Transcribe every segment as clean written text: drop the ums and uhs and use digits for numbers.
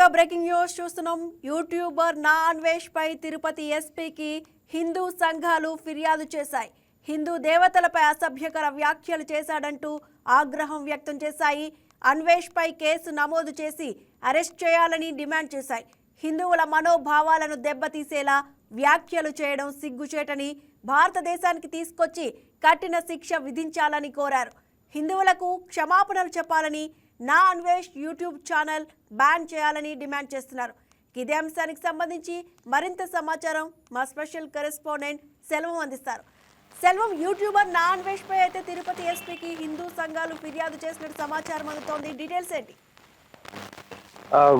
తాజా breaking news చూస్తున్నాం. YouTuber నా అన్వేష్ పై తిరుపతి ఎస్పీకి హిందూ సంఘాలు ఫిర్యాదు చేశాయి. హిందూ దేవతలపై అసభ్యకర వ్యాఖ్యలు చేశాడంటూ ఆగ్రహం వ్యక్తం చేశాయి. అన్వేష్ పై కేసు నమోదు చేసి అరెస్ట్ చేయాలని డిమాండ్ చేశాయి. హిందువుల మనోభావాలను దెబ్బతీసేలా వ్యాఖ్యలు చేయడం సిగ్గుచేటని, భారతదేశానికి తీసుకొచ్చి కఠిన శిక్ష విధించాలని కోరారు. హిందువులకు క్షమాపణలు చెప్పాలని, నా అన్వేష్ యూట్యూబ్ ఛానల్ బ్యాన్ చేయాలని డిమాండ్ చేస్తున్నారు. ఇదే అంశానికి సంబంధించి మరింత సమాచారం మా స్పెషల్ కరెస్పాండెంట్ సెల్వం అందిస్తారు. సెల్వం, యూట్యూబర్ నా అన్వేష్ పై అయితే తిరుపతి ఎస్పీకి హిందూ సంఘాలు ఫిర్యాదు చేసినట్టు సమాచారం అందుతోంది. డీటెయిల్స్ ఏంటి?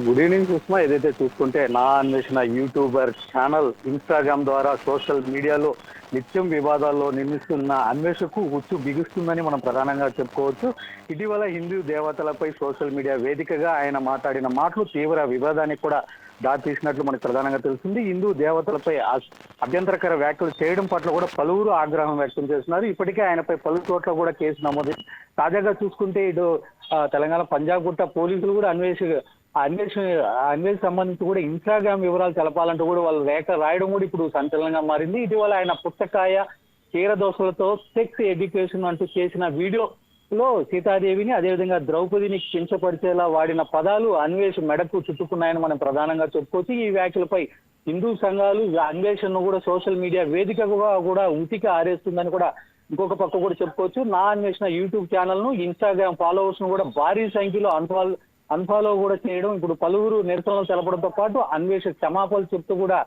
Good evening Sushma. ఏదైతే చూసుకుంటే నా అన్వేషణ యూట్యూబర్ ఛానల్ ఇన్స్టాగ్రామ్ ద్వారా సోషల్ మీడియాలో నిత్యం వివాదాల్లో నిర్మిస్తున్న అన్వేషకు ఉచ్చు బిగుస్తుందని మనం ప్రధానంగా చెప్పుకోవచ్చు. ఇటీవల హిందూ దేవతలపై సోషల్ మీడియా వేదికగా ఆయన మాట్లాడిన మాటలు తీవ్ర వివాదానికి కూడా దారితీసినట్లు మనకు ప్రధానంగా తెలుస్తుంది. హిందూ దేవతలపై అభ్యంతరకర వ్యాఖ్యలు చేయడం పట్ల కూడా పలువురు ఆగ్రహం వ్యక్తం చేస్తున్నారు. ఇప్పటికే ఆయనపై పలు చోట్ల కూడా కేసు నమోదు. తాజాగా చూసుకుంటే ఇటు తెలంగాణ పంజాబ్ గుట్ట పోలీసులు కూడా అన్వేష్ సంబంధించి కూడా ఇన్స్టాగ్రామ్ వివరాలు తెలపాలంటూ కూడా వాళ్ళు రేఖ రాయడం కూడా ఇప్పుడు సంచలనంగా మారింది. ఇటీవల ఆయన పుస్తకాయ క్షీరదోషలతో సెక్స్ ఎడ్యుకేషన్ అంటూ చేసిన వీడియోలో సీతాదేవిని అదేవిధంగా ద్రౌపదిని కించపరిచేలా వాడిన పదాలు అన్వేష్ మెడకు చుట్టుకున్నాయని మనం ప్రధానంగా చెప్పుకోవచ్చు. ఈ వ్యాఖ్యలపై హిందూ సంఘాలు అన్వేషణను కూడా సోషల్ మీడియా వేదికగా కూడా ఉతికి ఆరేస్తుందని కూడా ఇంకొక పక్క కూడా చెప్పుకోవచ్చు. నా అన్వేషణ యూట్యూబ్ ఛానల్ ను ఇన్స్టాగ్రామ్ ఫాలోవర్స్ ను కూడా భారీ సంఖ్యలో అన్ఫాలో కూడా చేయడం, ఇప్పుడు పలువురు నిరసనలు తెలపడంతో పాటు అన్వేష్ క్షమాపణలు చెప్తూ కూడా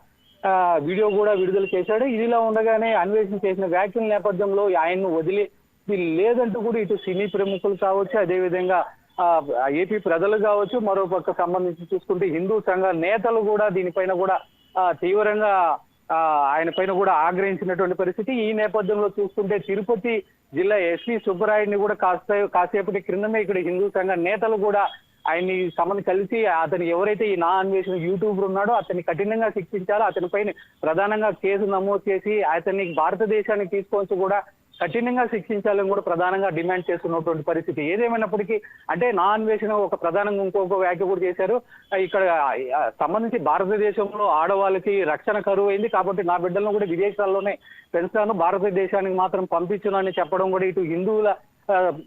వీడియో కూడా విడుదల చేశాడు. ఇదిలా ఉండగానే అన్వేషణ చేసిన వ్యాఖ్యల నేపథ్యంలో ఆయన్ను వదిలి లేదంటూ కూడా ఇటు సినీ ప్రముఖులు కావచ్చు, అదేవిధంగా ఏపీ ప్రజలు కావచ్చు, మరో పక్క సంబంధించి చూసుకుంటే హిందూ సంఘ నేతలు కూడా దీనిపైన కూడా తీవ్రంగా ఆయన పైన కూడా ఆగ్రహించినటువంటి పరిస్థితి. ఈ నేపథ్యంలో చూసుకుంటే తిరుపతి జిల్లా ఎస్పీ సుబ్బరాయుడిని కూడా కాసేపటి క్రిందమే ఇక్కడ హిందూ సంఘ నేతలు కూడా ఆయన్ని కలిసి అతను ఎవరైతే ఈ నా అన్వేషణ యూట్యూబర్ ఉన్నాడో అతన్ని కఠినంగా శిక్షించాలో, అతనిపైన ప్రధానంగా కేసు నమోదు చేసి అతన్ని భారతదేశానికి తీసుకొచ్చి కూడా కఠినంగా శిక్షించాలని కూడా ప్రధానంగా డిమాండ్ చేస్తున్నటువంటి పరిస్థితి. ఏదేమైనప్పటికీ అంటే నా అన్వేషణ ఒక ప్రధానంగా ఇంకొక వ్యాఖ్య కూడా చేశారు. ఇక్కడ సంబంధించి భారతదేశంలో ఆడవాళ్ళకి రక్షణ కరువు అయింది కాబట్టి నా బిడ్డలను కూడా విదేశాల్లోనే పెంచుతాను, భారతదేశానికి మాత్రం పంపించును అని చెప్పడం కూడా ఇటు హిందువుల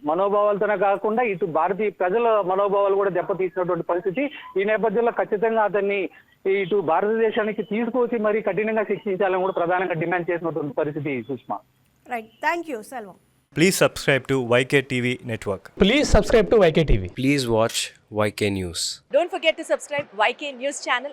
మనోభావాలతోనే కాకుండా ఇటు భారతీయ ప్రజల మనోభావాలు కూడా దెబ్బతీసినటువంటి పరిస్థితి. ఈ నేపథ్యంలో ఖచ్చితంగా అతన్ని ఇటు భారతదేశానికి తీసుకొచ్చి మరీ కఠినంగా శిక్షించాలని కూడా ప్రధానంగా డిమాండ్ చేసినటువంటి పరిస్థితి. Sushma. Right. Thank you, Selvam. Please subscribe to YK TV Network. Please subscribe to YK TV. Please watch YK News. Don't forget to subscribe YK News channel